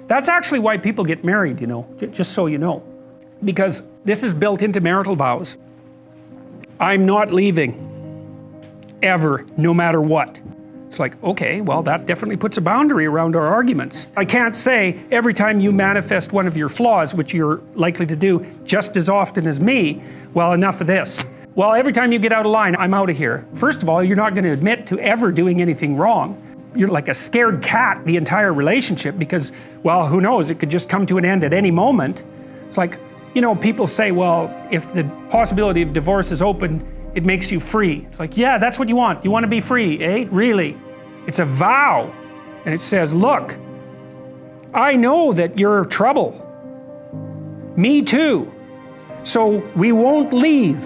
That's actually why people get married, you know, just so you know. Because this is built into marital vows. I'm not leaving, ever, no matter what. It's like, okay, well, that definitely puts a boundary around our arguments. I can't say every time you manifest one of your flaws, which you're likely to do just as often as me, well, enough of this. Well, every time you get out of line, I'm out of here. First of all, you're not going to admit to ever doing anything wrong. You're like a scared cat the entire relationship because, well, who knows, it could just come to an end at any moment. It's like, you know, people say, well, if the possibility of divorce is open, it makes you free. It's like, yeah, that's what you want. You want to be free, eh? Really? It's a vow. And it says, look, I know that you're trouble. Me too. So we won't leave,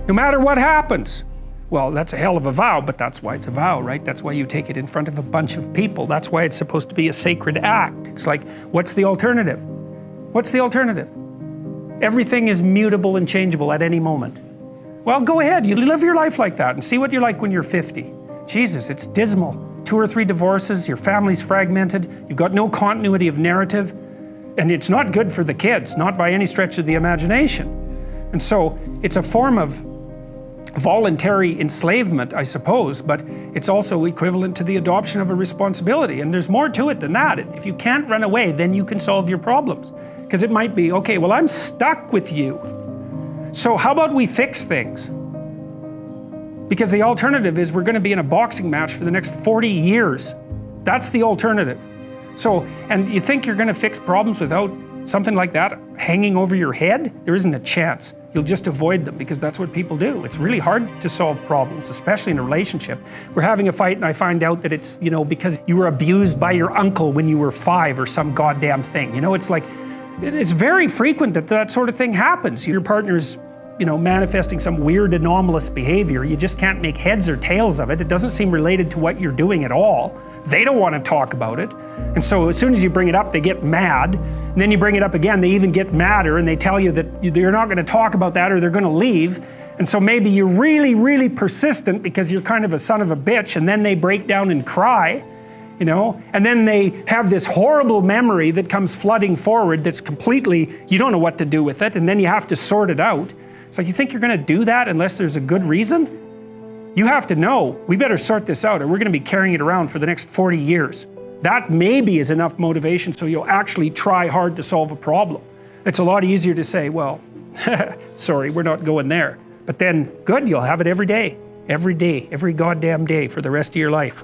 no matter what happens. Well, that's a hell of a vow, but that's why it's a vow, right? That's why you take it in front of a bunch of people. That's why it's supposed to be a sacred act. It's like, what's the alternative? What's the alternative? Everything is mutable and changeable at any moment. Well, go ahead, you live your life like that and see what you're like when you're 50. Jesus, it's dismal. 2 or 3 divorces, your family's fragmented, you've got no continuity of narrative, and it's not good for the kids, not by any stretch of the imagination. And so, it's a form of voluntary enslavement, I suppose, but it's also equivalent to the adoption of a responsibility, and there's more to it than that. If you can't run away, then you can solve your problems. Because it might be, okay, well, I'm stuck with you. So how about we fix things? Because the alternative is we're going to be in a boxing match for the next 40 years. That's the alternative. So, and you think you're going to fix problems without something like that hanging over your head? There isn't a chance. You'll just avoid them because that's what people do. It's really hard to solve problems, especially in a relationship. We're having a fight and I find out that it's, you know, because you were abused by your uncle when you were 5 or some goddamn thing. You know, it's like, it's very frequent that that sort of thing happens. Your partner's, you know, manifesting some weird anomalous behavior. You just can't make heads or tails of it. It doesn't seem related to what you're doing at all. They don't want to talk about it. And so as soon as you bring it up, they get mad. And then you bring it up again, they even get madder and they tell you that you're not going to talk about that or they're going to leave. And so maybe you're really, really persistent because you're kind of a son of a bitch, and then they break down and cry, you know, and then they have this horrible memory that comes flooding forward that's completely, you don't know what to do with it, and then you have to sort it out. It's like, you think you're going to do that unless there's a good reason? You have to know, we better sort this out or we're going to be carrying it around for the next 40 years. That maybe is enough motivation so you'll actually try hard to solve a problem. It's a lot easier to say, well, sorry, we're not going there. But then, good, you'll have it every day, every goddamn day for the rest of your life.